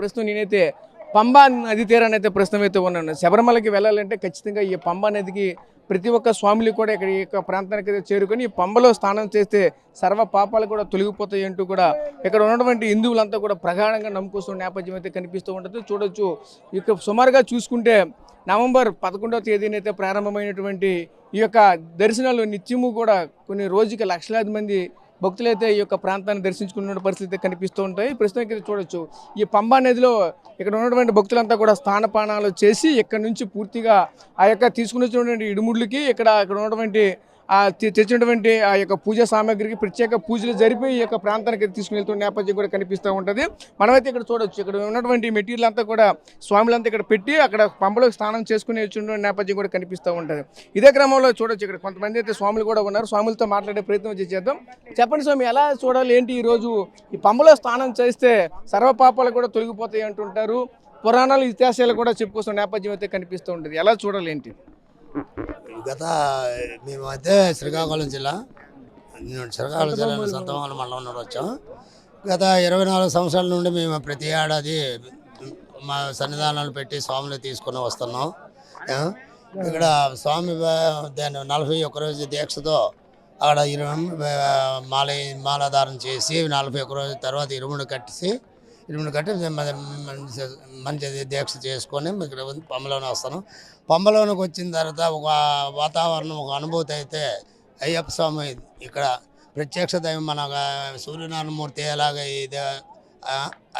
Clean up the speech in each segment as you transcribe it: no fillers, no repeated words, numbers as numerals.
ప్రస్తుతం నేనైతే పంబా నది తీరాన్ని అయితే ప్రస్తుతం అయితే ఉన్నాను. శబరిమలకి వెళ్ళాలంటే ఖచ్చితంగా ఈ పంబా నదికి ప్రతి ఒక్క స్వాములు కూడా ఇక్కడ ఈ యొక్క ప్రాంతానికి అయితే చేరుకొని ఈ పంబలో స్నానం చేస్తే సర్వ పాపాలు కూడా తొలగిపోతాయి అంటూ కూడా ఇక్కడ ఉన్నటువంటి హిందువులంతా కూడా ప్రగాఢంగా నమ్ముకొస్తున్న నేపథ్యం అయితే కనిపిస్తూ ఉంటుంది. చూడొచ్చు ఇక సుమారుగా చూసుకుంటే నవంబర్ 11వ తేదీనైతే ప్రారంభమైనటువంటి ఈ యొక్క దర్శనాలు నిత్యము కూడా కొన్ని రోజుకి లక్షలాది మంది భక్తులైతే ఈ యొక్క ప్రాంతాన్ని దర్శించుకున్న పరిస్థితి కనిపిస్తూ ఉంటాయి. ప్రస్తుతం ఇక్కడ చూడొచ్చు ఈ పంబా నదిలో ఇక్కడ ఉన్నటువంటి భక్తులంతా కూడా స్థానపానాలు చేసి ఇక్కడ నుంచి పూర్తిగా ఆ యొక్క తీసుకుని వచ్చినటువంటి ఇడుముడ్లకి ఇక్కడ ఉన్నటువంటి తెచ్చినటువంటి ఆ యొక్క పూజా సామాగ్రికి ప్రత్యేక పూజలు జరిపి ఈ యొక్క ప్రాంతానికి తీసుకుని వెళ్తున్న నేపథ్యం కూడా కనిపిస్తూ ఉంటుంది. మనమైతే ఇక్కడ చూడొచ్చు ఇక్కడ ఉన్నటువంటి మెటీరియల్ అంతా కూడా స్వాములంతా ఇక్కడ పెట్టి అక్కడ పంబలో స్నానం చేసుకుని వచ్చిన నేపథ్యం కూడా కనిపిస్తూ ఉంటుంది. ఇదే క్రమంలో చూడొచ్చు ఇక్కడ కొంతమంది అయితే స్వాములు కూడా ఉన్నారు. స్వాములతో మాట్లాడే ప్రయత్నం చేద్దాం. చెప్పండి స్వామి, ఎలా చూడాలి ఏంటి ఈరోజు ఈ పంబలో స్నానం చేస్తే సర్వపాపాలు కూడా తొలగిపోతాయి అంటుంటారు. పురాణాలు ఇతిహాసాలు కూడా చెప్పుకొస్తున్న నేపథ్యం అయితే కనిపిస్తూ ఉంటుంది. ఎలా చూడాలి ఏంటి? మేమైతే శ్రీకాకుళం జిల్లా సంతమంగళ మండలం నుండి వచ్చాం. గత 24 సంవత్సరాల నుండి మేము ప్రతి ఏడాది మా సన్నిధానాలు పెట్టి స్వామిని తీసుకుని వస్తున్నాం. ఇక్కడ స్వామి 41 రోజు దీక్షతో అక్కడ మాలాధారణ చేసి 41 రోజు తర్వాత ఇరుముడు కట్టి మంచి దీక్ష చేసుకొని ఇక్కడ పంబలోనే వస్తాను. పంబలోనికి వచ్చిన తర్వాత ఒక వాతావరణం, ఒక అనుభూతి అయితే అయ్యప్ప స్వామి ఇక్కడ ప్రత్యక్ష దైవం మన సూర్యనారాయణమూర్తి ఎలాగ ఇది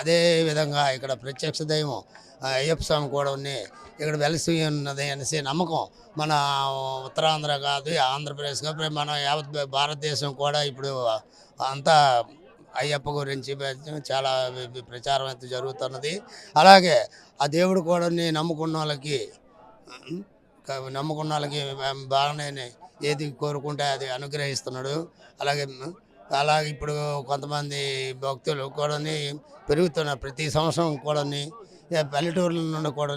అదే విధంగా ఇక్కడ ప్రత్యక్ష దైవం అయ్యప్ప స్వామి కూడా ఇక్కడ వెలిసి ఉన్నది అనేసి నమ్మకం. మన ఉత్తరాంధ్ర కాదు, ఆంధ్రప్రదేశ్ కాదు, మన యావత్ భారతదేశం కూడా ఇప్పుడు అంతా అయ్యప్ప గురించి చాలా ప్రచారం అయితే జరుగుతున్నది. అలాగే ఆ దేవుడు కూడా నమ్ముకున్న వాళ్ళకి బాగానే ఏది కోరుకుంటే అది అనుగ్రహిస్తున్నాడు. అలాగే ఇప్పుడు కొంతమంది భక్తులు కూడా పెరుగుతున్నారు. ప్రతి సంవత్సరం కూడా పల్లెటూరుల నుండి కూడా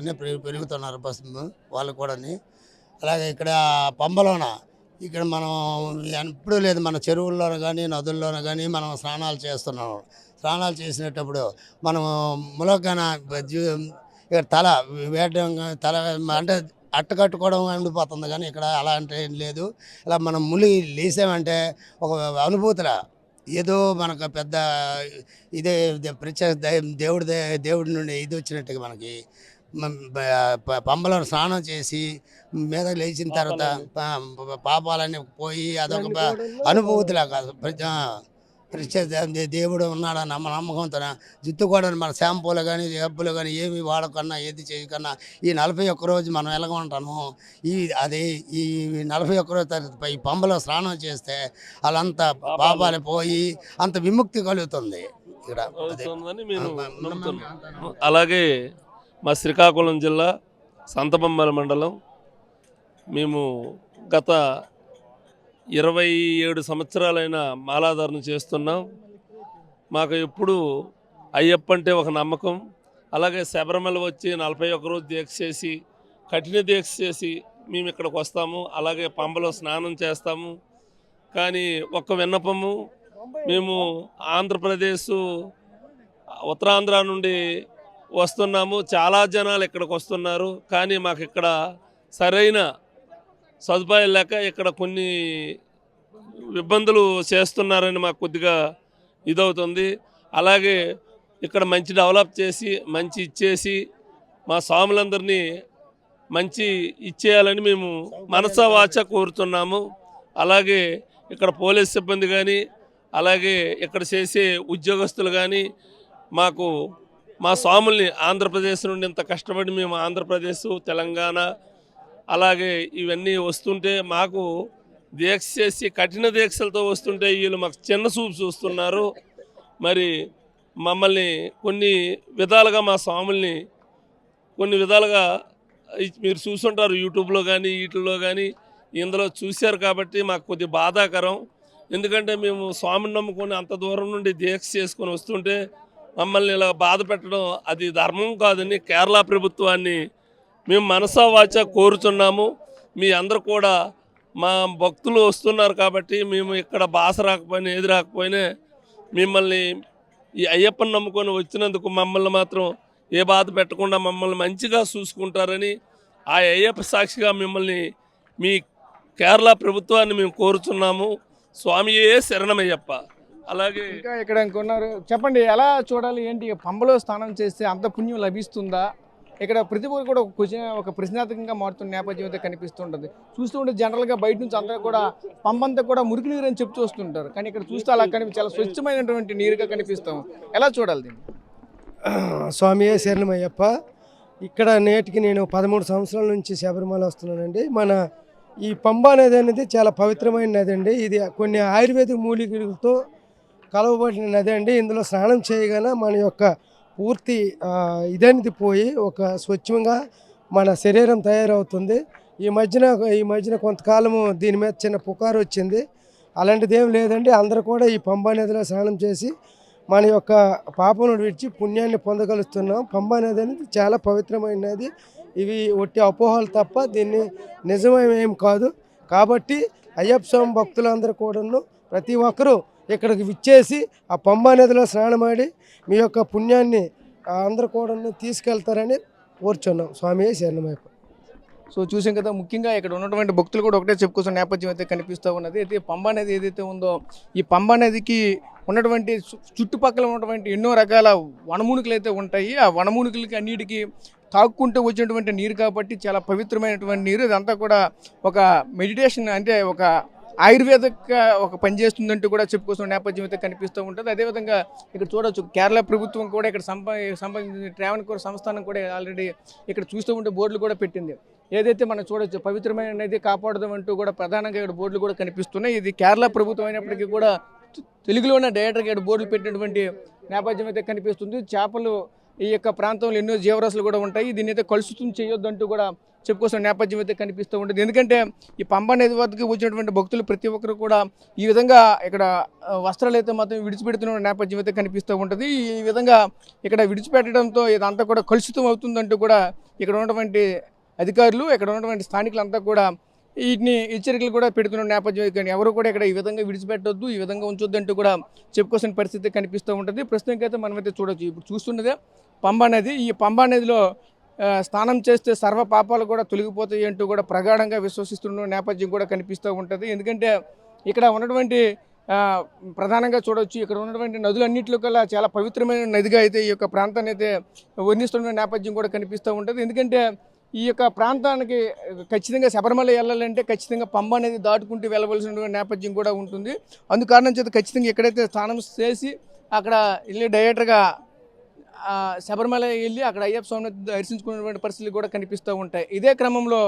పెరుగుతున్నారు బస్సు వాళ్ళు కూడా. అలాగే ఇక్కడ పంబలోన ఇక్కడ మనం ఎప్పుడూ లేదు, మన చెరువుల్లోనూ కానీ నదుల్లోనూ కానీ మనం స్నానాలు చేస్తున్నాం. స్నానాలు చేసినప్పుడు మనం ములకన ఇక్కడ తల వేయడం, తల అంటే అట్టకట్టుకోవడం ఉండిపోతుంది. కానీ ఇక్కడ అలాంటి ఏం లేదు. ఇలా మనం లేసామంటే ఒక అనుభూతిలా ఏదో మనకు పెద్ద ఇదే ప్రత్యేక దేవుడి నుండి ఇది వచ్చినట్టుగా మనకి పంబలో స్నానం చేసి మీద లేచిన తర్వాత పాపాలన్నీ పోయి అదొక అనుభూతిలా కాదు. దేవుడు ఉన్నాడు నమ్మకంతో జుట్టు కూడా మన షాంపూలు కానీ ఏబ్బులు కానీ ఏమి వాడకన్నా ఏది చేయకన్నా ఈ 41 రోజు మనం ఎలాగొంటాము ఈ 41 రోజు తర్వాత ఈ పంబలో స్నానం చేస్తే వాళ్ళంతా పాపాలు పోయి అంత విముక్తి కలుగుతుంది ఇక్కడ. అలాగే మా శ్రీకాకుళం జిల్లా సంతబొమ్మల మండలం మేము గత 27 సంవత్సరాలైన మాలాధారణ చేస్తున్నాం. మాకు ఎప్పుడు అయ్యప్ప అంటే ఒక నమ్మకం. అలాగే శబరిమల వచ్చి 41 రోజు దీక్ష చేసి కఠిన దీక్ష చేసి మేము ఇక్కడికి వస్తాము. అలాగే పంబలో స్నానం చేస్తాము. కానీ ఒక్క విన్నపము, మేము ఆంధ్రప్రదేశ్ ఉత్తరాంధ్ర నుండి వస్తున్నాము. చాలా జనాలు ఇక్కడికి వస్తున్నారు. కానీ మాకు ఇక్కడ సరైన సదుపాయాలు లేక ఇక్కడ కొన్ని ఇబ్బందులు చేస్తున్నారని మాకు కొద్దిగా ఇదవుతుంది. అలాగే ఇక్కడ మంచి డెవలప్ చేసి మంచి ఇచ్చేసి మా స్వాములందరినీ మంచి ఇచ్చేయాలని మేము మనసా వాచ కోరుతున్నాము. అలాగే ఇక్కడ పోలీస్ సిబ్బంది కానీ అలాగే ఇక్కడ చేసే ఉద్యోగస్తులు కానీ మాకు మా స్వాముల్ని ఆంధ్రప్రదేశ్ నుండి ఇంత కష్టపడి మేము ఆంధ్రప్రదేశ్ తెలంగాణ అలాగే ఇవన్నీ వస్తుంటే మాకు దీక్ష చేసి కఠిన దీక్షలతో వస్తుంటే వీళ్ళు మాకు చిన్న చూపు చూస్తున్నారు. మరి మమ్మల్ని కొన్ని విధాలుగా మా స్వాముల్ని కొన్ని విధాలుగా మీరు చూసుంటారు యూట్యూబ్లో కానీ వీటిల్లో కానీ ఇందులో చూశారు కాబట్టి మాకు కొద్ది బాధాకరం. ఎందుకంటే మేము స్వామిని నమ్ముకొని అంత దూరం నుండి దీక్ష చేసుకొని వస్తుంటే మమ్మల్ని ఇలా బాధ పెట్టడం అది ధర్మం కాదని కేరళ ప్రభుత్వాన్ని మేము మనసా వాచ కోరుతున్నాము. మీ అందరూ కూడా మా భక్తులు వస్తున్నారు కాబట్టి మేము ఇక్కడ భాష రాకపోయినా ఏది రాకపోయినా మిమ్మల్ని ఈ అయ్యప్పని నమ్ముకొని వచ్చినందుకు మమ్మల్ని మాత్రం ఏ బాధ పెట్టకుండా మమ్మల్ని మంచిగా చూసుకుంటారని ఆ అయ్యప్ప సాక్షిగా మిమ్మల్ని మీ కేరళ ప్రభుత్వాన్ని మేము కోరుచున్నాము. స్వామియే శరణమయ్యప్ప. అలాగే ఇంకా ఇక్కడ ఇంకొన్నారు, చెప్పండి ఎలా చూడాలి ఏంటి? పంబలో స్నానం చేస్తే అంత పుణ్యం లభిస్తుందా? ఇక్కడ ప్రతి ఒక్కరు కూడా ఒక క్వశ్చన్, ఒక ప్రశ్నార్థకంగా మారుతున్న నేపథ్యం అయితే కనిపిస్తుంటుంది. చూస్తూ ఉంటే జనరల్గా బయట నుంచి అందరూ కూడా పంబంతా కూడా మురికి నీరు అని చెప్తూ వస్తుంటారు, కానీ ఇక్కడ చూస్తే అలా చాలా స్వచ్ఛమైనటువంటి నీరుగా కనిపిస్తాం. ఎలా చూడాలి దీన్ని? స్వామియే శరణమయ్యప్ప. ఇక్కడ నేటికి నేను 13 సంవత్సరాల నుంచి శబరిమల వస్తున్నానండి. మన ఈ పంబా నది అనేది చాలా పవిత్రమైన నది అండి. ఇది కొన్ని ఆయుర్వేదిక మూలికలతో కలవబడిన నది అండి. ఇందులో స్నానం చేయగానే మన యొక్క పూర్తి ఇదనేది పోయి ఒక స్వచ్ఛంగా మన శరీరం తయారవుతుంది. ఈ మధ్యన కొంతకాలము దీని మీద చిన్న పుకారు వచ్చింది. అలాంటిది ఏం లేదండి. అందరూ కూడా ఈ పంబా నదిలో స్నానం చేసి మన యొక్క పాపను విడిచి పుణ్యాన్ని పొందగలుగుతున్నాం. పంబా నది అనేది చాలా పవిత్రమైన నది. ఇవి ఒట్టి అపోహలు తప్ప దీన్ని నిజమేం కాదు. కాబట్టి అయ్యప్ప స్వామి భక్తులందరూ కూడాను ప్రతి ఒక్కరూ ఇక్కడికి విచ్చేసి ఆ పంబా నదిలో స్నానమాడి మీ యొక్క పుణ్యాన్ని అందరూ కూడా తీసుకెళ్తారని కోరుచున్నాం. స్వామియే శరణమయ్యప్ప. సో చూసాం కదా, ముఖ్యంగా ఇక్కడ ఉన్నటువంటి భక్తులు కూడా ఒకటే చెప్పుకోసం నేపథ్యం అయితే కనిపిస్తూ ఉన్నది. అయితే పంబా నది ఏదైతే ఉందో, ఈ పంబా నదికి ఉన్నటువంటి చుట్టుపక్కల ఉన్నటువంటి ఎన్నో రకాల వనమూలికలు అయితే ఉంటాయి. ఆ వనమూలికలకి అన్నిటికీ తాక్కుంటూ వచ్చినటువంటి నీరు కాబట్టి చాలా పవిత్రమైనటువంటి నీరు. ఇదంతా కూడా ఒక మెడిటేషన్, అంటే ఒక ఆయుర్వేదిక ఒక పనిచేస్తుందంటూ కూడా చెప్పుకోసం నేపథ్యం అయితే కనిపిస్తూ ఉంటుంది. అదేవిధంగా ఇక్కడ చూడొచ్చు, కేరళ ప్రభుత్వం కూడా ఇక్కడ సంబంధించిన ట్రావెన్కోర్ సంస్థానం కూడా ఆల్రెడీ ఇక్కడ చూస్తూ ఉంటే బోర్డులు కూడా పెట్టింది. ఏదైతే మనం చూడొచ్చు, పవిత్రమైన నది కాపాడదాం అంటూ కూడా ప్రధానంగా ఇక్కడ బోర్డులు కూడా కనిపిస్తున్నాయి. ఇది కేరళ ప్రభుత్వం అయినప్పటికీ కూడా తెలుగులోనే డైరెక్టర్గా ఇక్కడ బోర్డులు పెట్టినటువంటి నేపథ్యం అయితే కనిపిస్తుంది. చేపలు ఈ యొక్క ప్రాంతంలో ఎన్నో జీవరాశులు కూడా ఉంటాయి. దీన్ని అయితే కలుషితం చేయొద్దంటూ కూడా చెప్పుకోసం నేపథ్యం అయితే కనిపిస్తూ ఉంటుంది. ఎందుకంటే ఈ పంబా నది వద్దకు వచ్చినటువంటి భక్తులు ప్రతి ఒక్కరు కూడా ఈ విధంగా ఇక్కడ వస్త్రాలు అయితే మాత్రం విడిచిపెడుతున్న నేపథ్యం అయితే కనిపిస్తూ ఉంటుంది. ఈ విధంగా ఇక్కడ విడిచిపెట్టడంతో ఇదంతా కూడా కలుషితం అవుతుందంటూ కూడా ఇక్కడ ఉన్నటువంటి అధికారులు, ఇక్కడ ఉన్నటువంటి స్థానికులంతా కూడా వీటిని హెచ్చరికలు కూడా పెడుతున్న నేపథ్యం. కానీ ఎవరు కూడా ఇక్కడ ఈ విధంగా విడిచిపెట్టొద్దు, ఈ విధంగా ఉంచొద్దంటూ కూడా చెప్పుకోసిన పరిస్థితి కనిపిస్తూ ఉంటుంది. ప్రస్తుతానికి అయితే మనమైతే చూడొచ్చు, ఇప్పుడు చూస్తున్నదే పంబా నది. ఈ పంబా నదిలో స్నానం చేస్తే సర్వ పాపాలు కూడా తొలగిపోతాయి అంటూ కూడా ప్రగాఢంగా విశ్వసిస్తున్న నేపథ్యం కూడా కనిపిస్తూ ఉంటుంది. ఎందుకంటే ఇక్కడ ఉన్నటువంటి ప్రధానంగా చూడవచ్చు, ఇక్కడ ఉన్నటువంటి నదులన్నింటిలో కల్లా చాలా పవిత్రమైన నదిగా అయితే ఈ యొక్క ప్రాంతాన్ని అయితే వర్ణిస్తున్న నేపథ్యం కూడా కనిపిస్తూ ఉంటుంది. ఎందుకంటే ఈ యొక్క ప్రాంతానికి ఖచ్చితంగా శబరిమల వెళ్ళాలంటే ఖచ్చితంగా పంబా నది దాటుకుంటూ వెళ్ళవలసిన నేపథ్యం కూడా ఉంటుంది. అందుకారణం చేత ఖచ్చితంగా ఎక్కడైతే స్నానం చేసి అక్కడ వెళ్ళి డైరెక్ట్గా శబరిమల వెళ్ళి అక్కడ అయ్యప్ప స్వామిని దర్శించుకున్నటువంటి పరిస్థితులు కూడా కనిపిస్తూ ఉంటాయి. ఇదే క్రమంలో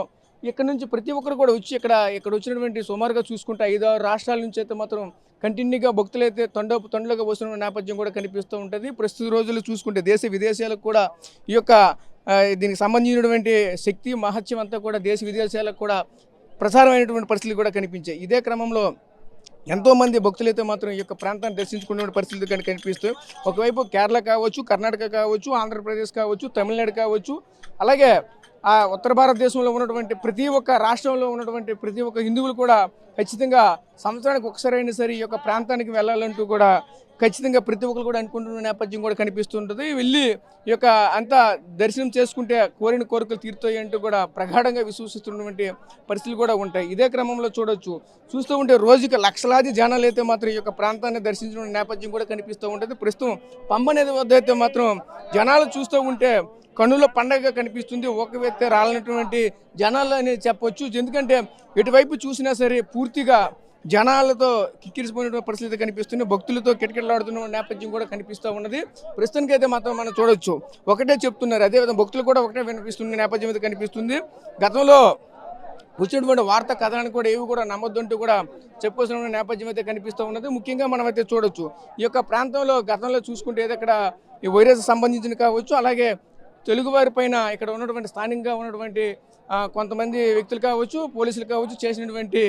ఇక్కడ నుంచి ప్రతి ఒక్కరు కూడా వచ్చి ఇక్కడ వచ్చినటువంటి సుమారుగా చూసుకుంటే 5-6 రాష్ట్రాల నుంచి అయితే మాత్రం కంటిన్యూగా భక్తులు అయితే తండ్రులుగా వస్తున్న నేపథ్యం కూడా కనిపిస్తూ ఉంటుంది. ప్రస్తుత రోజుల్లో చూసుకుంటే దేశ విదేశాలకు కూడా ఈ యొక్క దీనికి సంబంధించినటువంటి శక్తి మహత్యం అంతా కూడా దేశ విదేశాలకు కూడా ప్రసారమైనటువంటి పరిస్థితులు కూడా కనిపించాయి. ఇదే క్రమంలో ఎంతోమంది భక్తులైతే మాత్రం ఈ యొక్క ప్రాంతాన్ని దర్శించుకునే పరిస్థితులు కానీ కనిపిస్తాయి. ఒకవైపు కేరళ కావచ్చు, కర్ణాటక కావచ్చు, ఆంధ్రప్రదేశ్ కావచ్చు, తమిళనాడు కావచ్చు, అలాగే ఆ ఉత్తర భారతదేశంలో ఉన్నటువంటి ప్రతి ఒక్క రాష్ట్రంలో ఉన్నటువంటి ప్రతి ఒక్క హిందువులు కూడా ఖచ్చితంగా సంవత్సరానికి ఒకసారి అయినా సరే ఈ యొక్క ప్రాంతానికి వెళ్ళాలంటూ కూడా ఖచ్చితంగా ప్రతి ఒక్కరు కూడా అనుకుంటున్న నేపథ్యం కూడా కనిపిస్తుంటుంది. వెళ్ళి ఈ యొక్క అంతా దర్శనం చేసుకుంటే కోరిన కోరికలు తీరుతాయి అంటూ కూడా ప్రగాఢంగా విశ్వసిస్తున్నటువంటి పరిస్థితులు కూడా ఉంటాయి. ఇదే క్రమంలో చూస్తూ ఉంటే రోజుకి లక్షలాది జనాలు అయితే మాత్రం ఈ యొక్క ప్రాంతాన్ని దర్శించిన నేపథ్యం కూడా కనిపిస్తూ ఉంటుంది. ప్రస్తుతం పంబా నది వద్ద అయితే మాత్రం జనాలు చూస్తూ ఉంటే కన్నుల పండగగా కనిపిస్తుంది. ఒక వ్యక్తి రాలనటువంటి జనాలు అని చెప్పొచ్చు. ఎందుకంటే ఎటువైపు చూసినా సరే పూర్తిగా జనాలతో కిక్కిరిసిపోయిన పరిస్థితి కనిపిస్తుంది. భక్తులతో కిటకిటలాడుతున్న నేపథ్యం కూడా కనిపిస్తూ ఉన్నది. ప్రస్తుతానికి అయితే మాత్రం మనం చూడొచ్చు, ఒకటే చెప్తున్నారు. అదేవిధంగా భక్తులు కూడా ఒకటే వినిపిస్తున్న నేపథ్యం అయితే కనిపిస్తుంది. గతంలో వచ్చినటువంటి వార్తా కథనాన్ని కూడా ఏవి కూడా నమ్మొద్దంటూ కూడా చెప్పుకోవాల్సిన నేపథ్యం అయితే కనిపిస్తూ ఉన్నది. ముఖ్యంగా మనం అయితే చూడొచ్చు, ఈ యొక్క ప్రాంతంలో గతంలో చూసుకుంటే ఇక్కడ ఈ వైరస్ సంబంధించిన కావచ్చు, అలాగే తెలుగువారి పైన ఇక్కడ ఉన్నటువంటి స్థానికంగా ఉన్నటువంటి కొంతమంది వ్యక్తులు కావచ్చు, పోలీసులు కావచ్చు చేసినటువంటి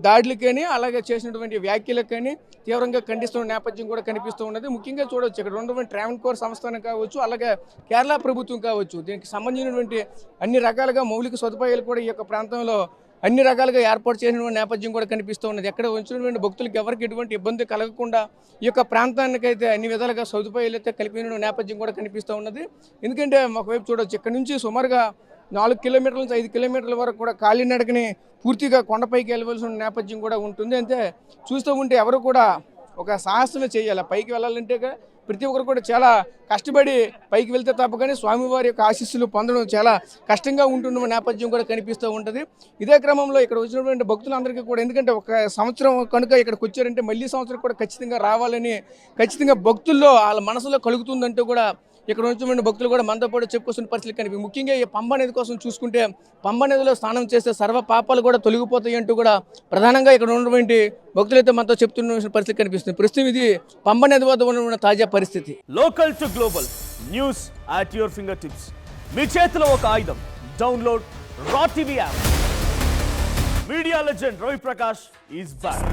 దాడులకు కానీ అలాగే చేసినటువంటి వ్యాఖ్యలకు కానీ తీవ్రంగా ఖండిస్తున్న నేపథ్యం కూడా కనిపిస్తూ ఉన్నది. ముఖ్యంగా చూడవచ్చు, ఇక్కడ ఉన్నటువంటి ట్రావెన్కోర్ సంస్థానం కావచ్చు, అలాగే కేరళ ప్రభుత్వం కావచ్చు, దీనికి సంబంధించినటువంటి అన్ని రకాలుగా మౌలిక సదుపాయాలు కూడా ఈ యొక్క ప్రాంతంలో అన్ని రకాలుగా ఏర్పాటు చేసిన నేపథ్యం కూడా కనిపిస్తూ ఉన్నది. ఎక్కడ వచ్చినటువంటి భక్తులకు ఎవరికి ఎటువంటి ఇబ్బంది కలగకుండా ఈ యొక్క ప్రాంతానికైతే అన్ని విధాలుగా సదుపాయాలు అయితే కలిపిన నేపథ్యం కూడా కనిపిస్తూ ఉన్నది. ఎందుకంటే ఒకవైపు చూడవచ్చు, ఇక్కడ నుంచి సుమారుగా 4 కిలోమీటర్ల నుంచి 5 కిలోమీటర్ల వరకు కూడా కాలినడకని పూర్తిగా కొండపైకి వెళ్ళవలసిన నేపథ్యం కూడా ఉంటుంది. అంటే చూస్తూ ఉంటే ఎవరు కూడా ఒక సాహసమే చేయాలి. పైకి వెళ్ళాలంటే ప్రతి ఒక్కరు కూడా చాలా కష్టపడి పైకి వెళ్తే తప్ప కానీ స్వామివారి యొక్క ఆశీస్సులు పొందడం చాలా కష్టంగా ఉంటున్న నేపథ్యం కూడా కనిపిస్తూ ఉంటుంది. ఇదే క్రమంలో ఇక్కడ వచ్చినటువంటి భక్తులందరికీ కూడా, ఎందుకంటే ఒక సంవత్సరం కనుక ఇక్కడికి వచ్చారంటే మళ్ళీ సంవత్సరం కూడా ఖచ్చితంగా రావాలని ఖచ్చితంగా భక్తుల్లో వాళ్ళ మనసులో కలుగుతుందంటూ కూడా ఇక్కడ వచ్చినటువంటి భక్తులు కూడా మనతో పాటు చెప్పుకొస్తున్న పరిస్థితులు కనిపి, ముఖ్యంగా ఈ పంబ నది కోసం చూసుకుంటే పంబ నదిలో స్నానం చేస్తే సర్వ పాపాలు కూడా తొలగిపోతాయి అంటూ కూడా ప్రధానంగా ఇక్కడ ఉన్నటువంటి భక్తులైతే మనతో చెప్తున్న పరిస్థితి కనిపిస్తుంది. ప్రస్తుతం ఇది పంబ నది వద్ద ఉన్న తాజా పరిస్థితి. Local to global news at your finger tips. మీ చేతిలో ఒక ఆయుధం. Download R TV app. Media legend Ravi Prakash is back.